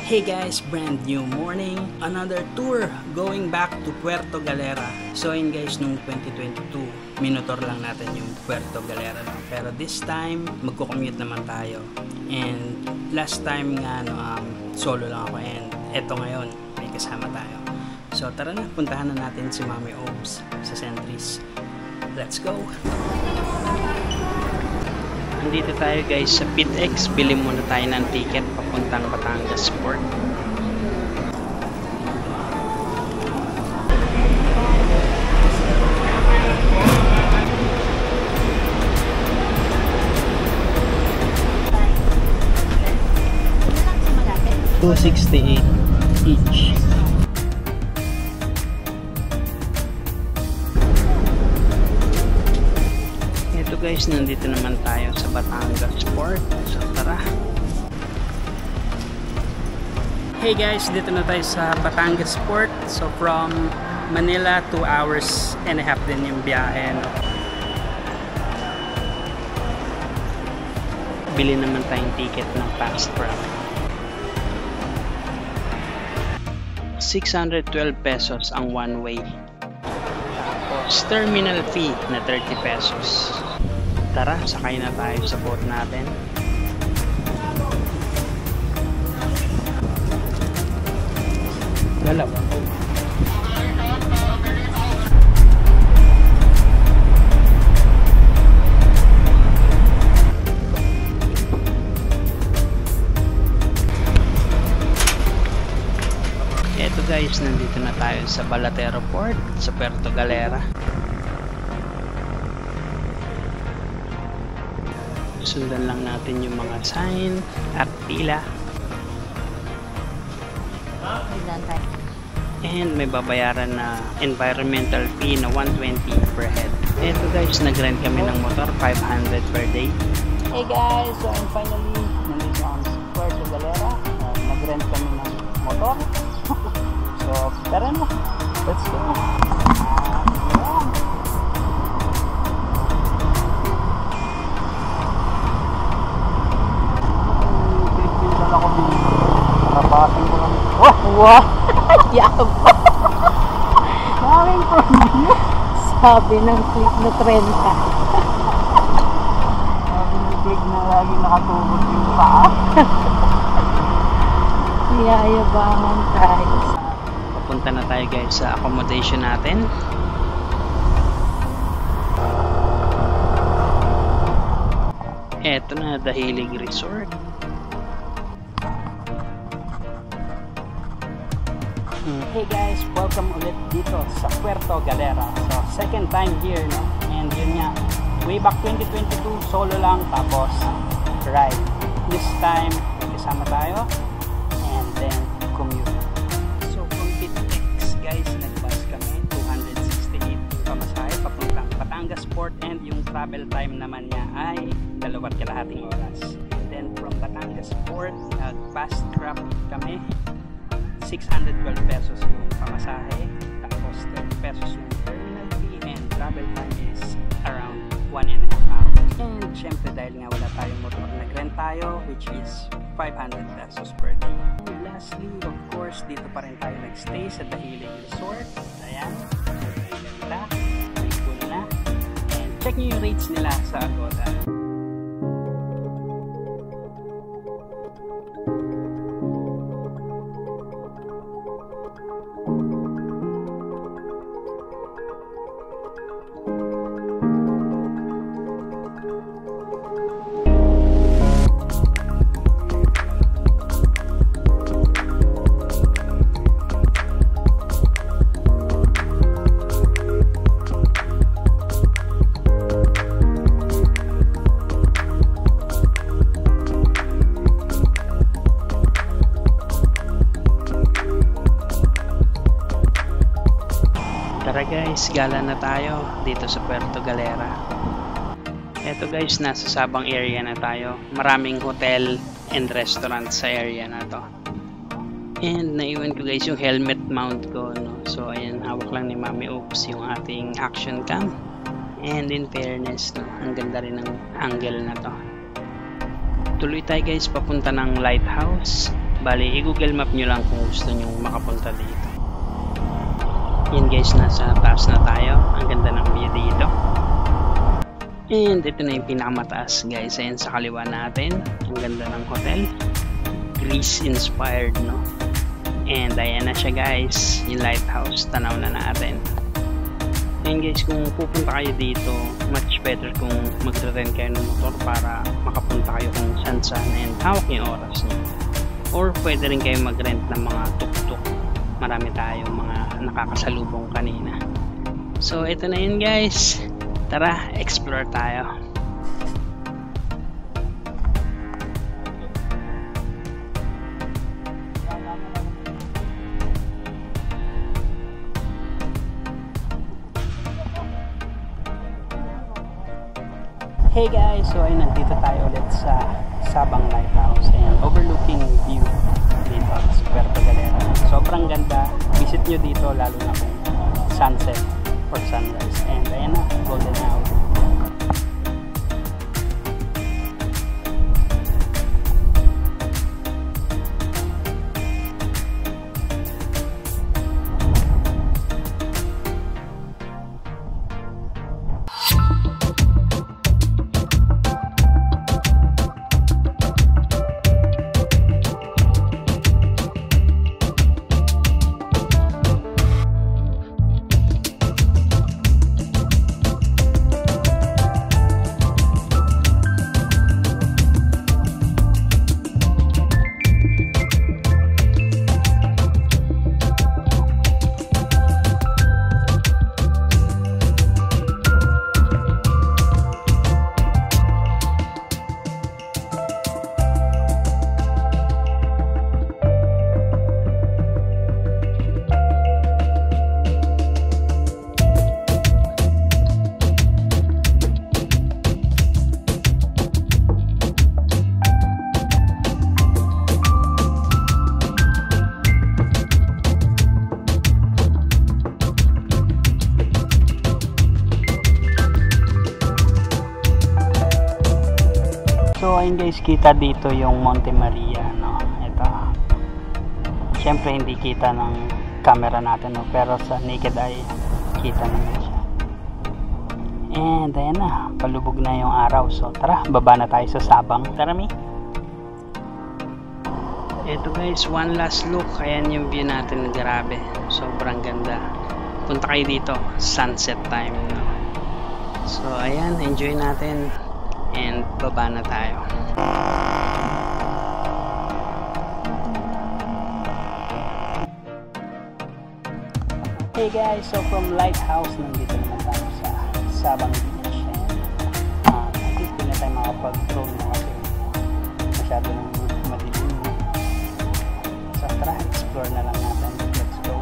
Hey guys, brand new morning, another tour going back to Puerto Galera. So yun guys, nung 2022, minotor lang natin yung Puerto Galera. Pero this time, magko-commute naman tayo. And last time nga, solo lang ako and eto ngayon, may kasama tayo. So tara na, puntahan na natin si Mami Obs sa Centris. Let's go! Nandito tayo guys sa PitX. Bili muna tayo ng ticket papuntang Batangas Port. $268 each. Ito guys, nandito naman tayo sa Batangas Port. So tara. Hey guys, dito na tayo sa Batangas Port. So from Manila, 2 hours and a half din yung biyahe. Bili naman tayong ticket ng fast track. 612 pesos ang one way. Tapos terminal fee na 30 pesos. Tara, sakay na tayo sa boat natin. Galaw. Eto guys, nandito na tayo sa Balatero Port sa Puerto Galera. Sundan lang natin yung mga sign at pila. And may babayaran na environmental fee na 120 per head. Eto guys, nag-rent kami ng motor, 500 per day. Hey guys, so finally, nandito ang Puerto Galera. Nag-rent kami ng motor. So, tara na. Let's go. Napasin ko lang. Wow! Yabang! Maraming problem. Sabi ng click na 30. Sabi ng click na lagi nakatubod yung paa. Yayabangan tayo. Papunta na tayo guys sa accommodation natin. Eto na, Dahilig Resort. Hey guys, welcome ulit dito sa Puerto Galera. So, second time here, no? And yun nga, way back 2022, solo lang, tapos ride. This time, kasama tayo, and then commute. So, from PitX, guys, nag-bus kami, 268 pamasahe, papuntang Batangas Port, and yung travel time naman niya ay 2.5 oras. And then, from Batangas Port, nag-fast trap kami, 612 pesos yung pamasahe, tapos 30 pesos yung terminal fee, and travel time is around 1.5 hours. And syempre dahil nga wala tayong motor, nag-rent tayo, which is 500 pesos per day. And lastly, of course, dito pa rin tayo nag-stay sa Dahilig Resort. Ayan, ganda, may pool na, and check nyo yung rates nila sa Agoda. Tara guys, gala na tayo dito sa Puerto Galera. Eto guys, nasa Sabang area na tayo. Maraming hotel and restaurant sa area na to. And naiwan ko guys yung helmet mount ko, no? So ayan, hawak lang ni Mami Oops yung ating action cam. And in fairness, no, ang ganda rin ng angle na to. Tuloy tayo guys papunta ng lighthouse. Bali, i-google map nyo lang kung gusto nyo makapunta dito. Yan guys, nasa taas na tayo. Ang ganda ng view dito. And ito na yung pinakamataas guys. Ayan sa kaliwa natin. Ang ganda ng hotel. Greece inspired, no? And ayan na siya guys. Yung lighthouse. Tanaw na natin. And guys, kung pupunta kayo dito, much better kung magre-rent kayo ng motor para makapunta kayo kung saan and hawak yung oras nyo. Or pwede rin kayo mag-rent ng mga tuk-tuk. Marami tayong mga nakakasalubong kanina. So ito na yun guys. Tara, explore tayo. Hey guys, so ayun, nandito tayo ulit sa Sabang Lighthouse and overlooking view dito sa Puerto Galera. Sobrang ganda. Visit nyo dito lalo na kung sunset or sunrise. And ayan na, golden hour. So ayun guys, kita dito yung Monte Maria, no? Ito. Siyempre hindi kita ng camera natin, no? Pero sa naked eye kita naman siya. And ayan na, palubog na yung araw. So tara, baba na tayo sa Sabang. Tara mi. Ito guys, one last look. Ayan yung view natin, grabe. Sobrang ganda. Punta kayo dito, sunset time, no? So ayan, enjoy natin. And baba na tayo. Hey guys, so from Lighthouse, nandito naman tayo sa Sabang Beach. And I think hindi na tayo makapag-drone na kasi masyado nang madilim. So tara, explore na lang natin. Let's go.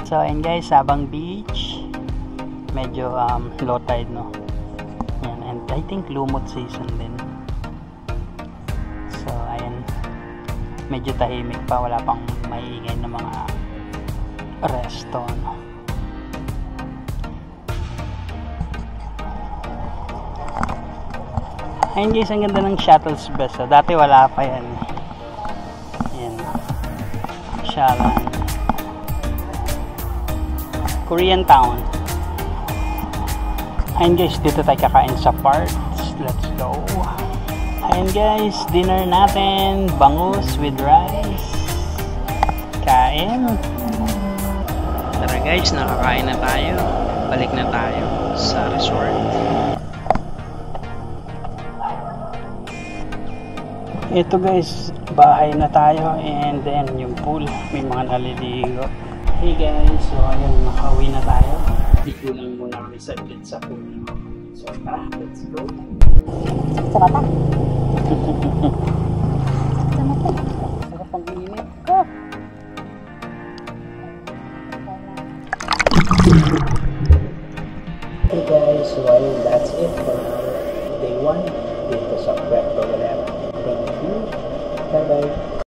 So and guys, Sabang Beach, medyo low tide, no? Yan, and I think lumot season din. So ayan, medyo tahimik pa, wala pang maiingay na mga resto, no? Ayun guys, ang ganda ng Shuttle's Best. So, dati wala pa yan. Ayan, Shalan, Korean Town. Ayun guys, dito tayo kakain sa parts. Let's go. Ayun guys, dinner natin, bangus with rice. Kain. Tara guys, nakakain na tayo. Balik na tayo sa resort. Ito guys, bahay na tayo, and then yung pool, may mga naliligo. Hey guys, so ayun, nakauwi na tayo. Dito lang muna kami saglit sa pool. So tara, let's go. Sa mata. Sarap ang init. Hey guys, so ayun, that's it for day 1 dito sa Puerto Galera. Thank you. Bye bye.